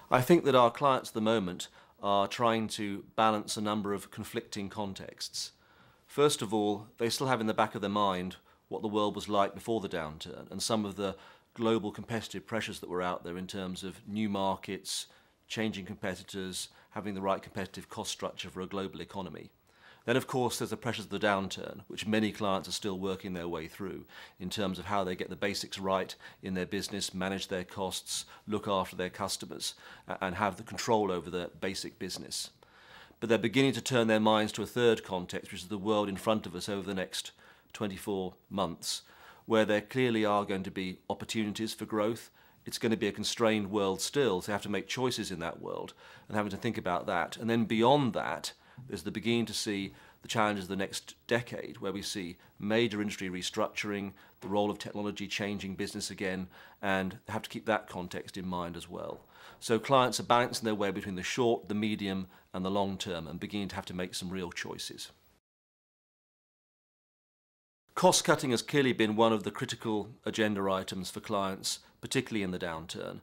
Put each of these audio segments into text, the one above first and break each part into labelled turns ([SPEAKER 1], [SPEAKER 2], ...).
[SPEAKER 1] I think that our clients at the moment are trying to balance a number of conflicting contexts. First of all, they still have in the back of their mind what the world was like before the downturn and some of the global competitive pressures that were out there in terms of new markets, changing competitors, having the right competitive cost structure for a global economy. Then, of course, there's the pressures of the downturn, which many clients are still working their way through in terms of how they get the basics right in their business, manage their costs, look after their customers, and have the control over their basic business. But they're beginning to turn their minds to a third context, which is the world in front of us over the next 24 months, where there clearly are going to be opportunities for growth. It's going to be a constrained world still, so you have to make choices in that world and having to think about that. And then beyond that, there's the beginning to see the challenges of the next decade, where we see major industry restructuring, the role of technology changing business again, and have to keep that context in mind as well. So clients are balancing their way between the short, the medium, and the long term, and beginning to have to make some real choices. Cost cutting has clearly been one of the critical agenda items for clients, particularly in the downturn.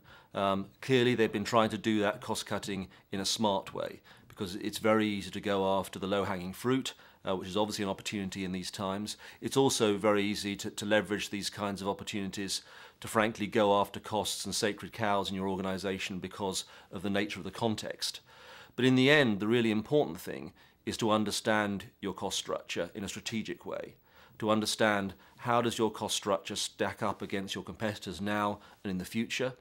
[SPEAKER 1] Clearly they've been trying to do that cost cutting in a smart way, because it's very easy to go after the low-hanging fruit, which is obviously an opportunity in these times. It's also very easy to leverage these kinds of opportunities to frankly go after costs and sacred cows in your organisation because of the nature of the context. But in the end, the really important thing is to understand your cost structure in a strategic way, to understand how does your cost structure stack up against your competitors now and in the future.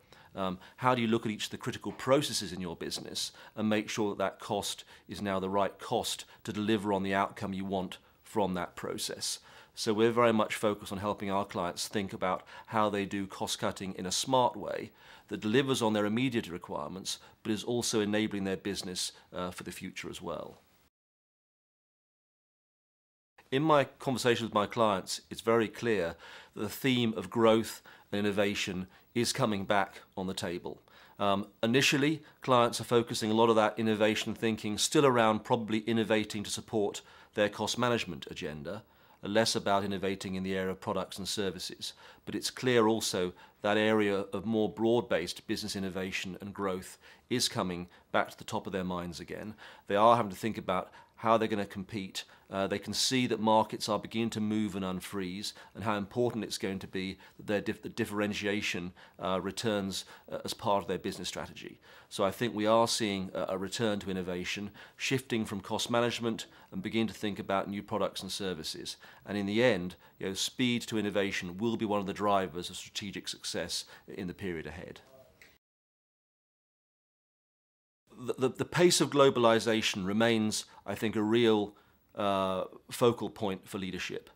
[SPEAKER 1] How do you look at each of the critical processes in your business and make sure that that cost is now the right cost to deliver on the outcome you want from that process? So we're very much focused on helping our clients think about how they do cost cutting in a smart way that delivers on their immediate requirements, but is also enabling their business for the future as well. In my conversations with my clients, it's very clear that the theme of growth and innovation is coming back on the table. Initially, clients are focusing a lot of that innovation thinking still around probably innovating to support their cost management agenda, less about innovating in the area of products and services. But it's clear also that area of more broad-based business innovation and growth is coming back to the top of their minds again. They are having to think about how they're going to compete. They can see that markets are beginning to move and unfreeze, and how important it's going to be that the differentiation returns as part of their business strategy. So I think we are seeing a return to innovation, shifting from cost management and beginning to think about new products and services. And in the end, speed to innovation will be one of the drivers of strategic success in the period ahead. The pace of globalization remains, I think, a real focal point for leadership.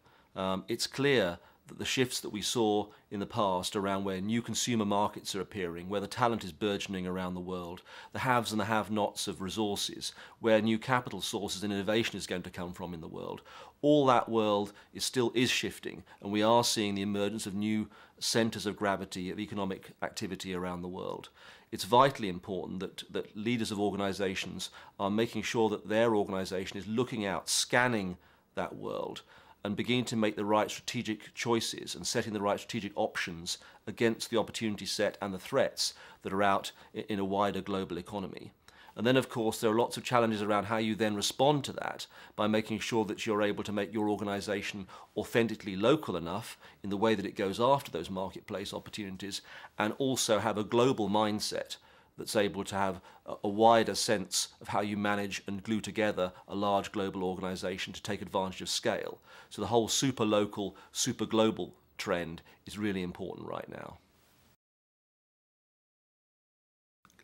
[SPEAKER 1] It's clear that the shifts that we saw in the past around where new consumer markets are appearing, where the talent is burgeoning around the world, the haves and the have-nots of resources, where new capital sources and innovation is going to come from in the world, all that world still is shifting, and we are seeing the emergence of new centres of gravity of economic activity around the world. It's vitally important that leaders of organisations are making sure that their organisation is looking out, scanning that world, and beginning to make the right strategic choices and setting the right strategic options against the opportunity set and the threats that are out in a wider global economy. And then, of course, there are lots of challenges around how you then respond to that by making sure that you're able to make your organisation authentically local enough in the way that it goes after those marketplace opportunities, and also have a global mindset that's able to have a wider sense of how you manage and glue together a large global organisation to take advantage of scale. So the whole super local, super global trend is really important right now.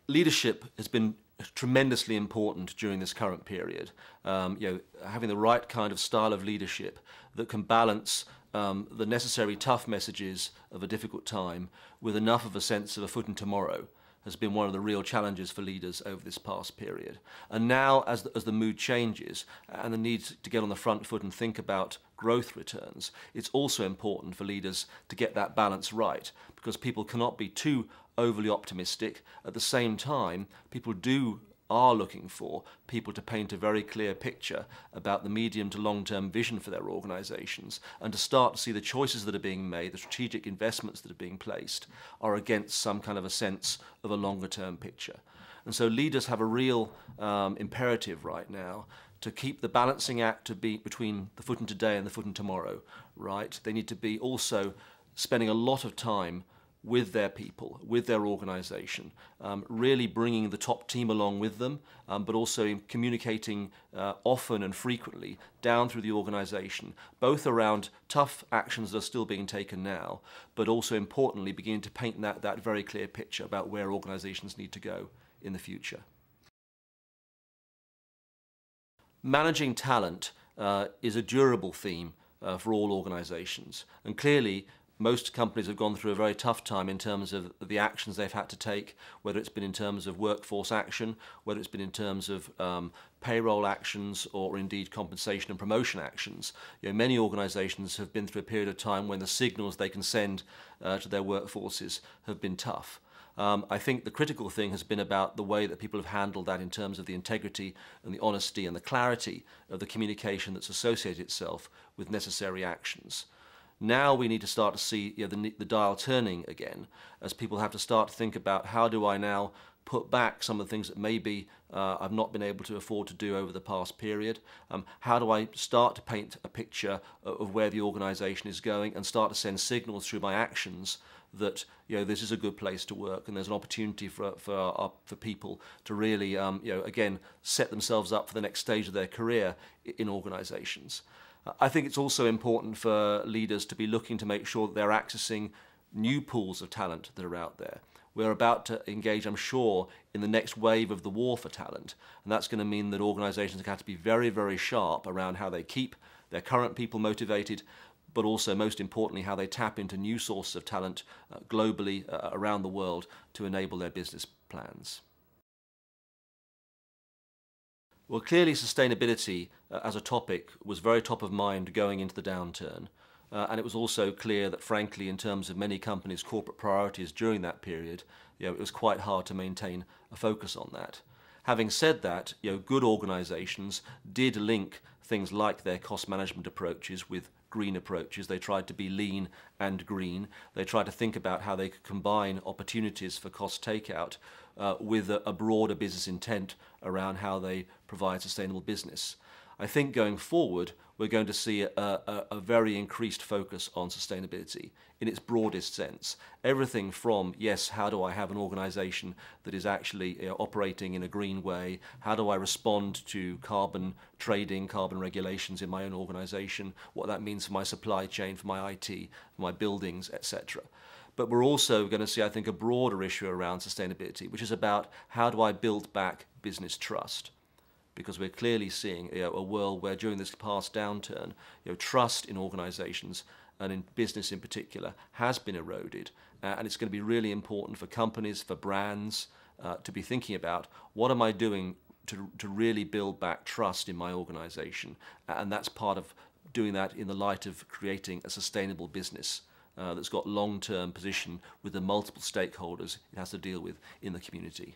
[SPEAKER 1] Leadership has been tremendously important during this current period. Having the right kind of style of leadership that can balance the necessary tough messages of a difficult time with enough of a sense of a foot in tomorrow has been one of the real challenges for leaders over this past period. And now, as the mood changes and the need to get on the front foot and think about growth returns, it's also important for leaders to get that balance right, because people cannot be too overly optimistic. At the same time, people are looking for people to paint a very clear picture about the medium to long-term vision for their organisations, and to start to see the choices that are being made, the strategic investments that are being placed, are against some kind of a sense of a longer-term picture. And so leaders have a real imperative right now to keep the balancing act to be between the footing today and the footing tomorrow, right? They need to be also spending a lot of time with their people, with their organization, really bringing the top team along with them, but also communicating often and frequently down through the organization, both around tough actions that are still being taken now, but also importantly beginning to paint that very clear picture about where organizations need to go in the future. Managing talent is a durable theme for all organizations, and clearly most companies have gone through a very tough time in terms of the actions they've had to take, whether it's been in terms of workforce action, whether it's been in terms of payroll actions, or indeed compensation and promotion actions. Many organizations have been through a period of time when the signals they can send to their workforces have been tough. I think the critical thing has been about the way that people have handled that in terms of the integrity and the honesty and the clarity of the communication that's associated itself with necessary actions. Now we need to start to see the dial turning again, as people have to start to think about, how do I now put back some of the things that maybe I've not been able to afford to do over the past period? How do I start to paint a picture of where the organization is going and start to send signals through my actions that this is a good place to work, and there's an opportunity for people to really again set themselves up for the next stage of their career in organizations. I think it's also important for leaders to be looking to make sure that they're accessing new pools of talent that are out there. We're about to engage, I'm sure, in the next wave of the war for talent, and that's going to mean that organizations have to be very, very sharp around how they keep their current people motivated, but also, most importantly, how they tap into new sources of talent globally around the world to enable their business plans. Well, clearly sustainability as a topic was very top of mind going into the downturn. And it was also clear that, frankly, in terms of many companies' corporate priorities during that period, it was quite hard to maintain a focus on that. Having said that, good organizations did link things like their cost management approaches with green approaches. They tried to be lean and green. They tried to think about how they could combine opportunities for cost takeout with a broader business intent around how they provide sustainable business. I think going forward, we're going to see a very increased focus on sustainability in its broadest sense. Everything from, yes, how do I have an organization that is actually operating in a green way? How do I respond to carbon trading, carbon regulations in my own organization? What that means for my supply chain, for my IT, for my buildings, etc. But we're also going to see, I think, a broader issue around sustainability, which is about how do I build back business trust? Because we're clearly seeing a world where during this past downturn, trust in organizations and in business in particular has been eroded. And it's going to be really important for companies, for brands, to be thinking about, what am I doing to really build back trust in my organization? And that's part of doing that in the light of creating a sustainable business that's got long-term position with the multiple stakeholders it has to deal with in the community.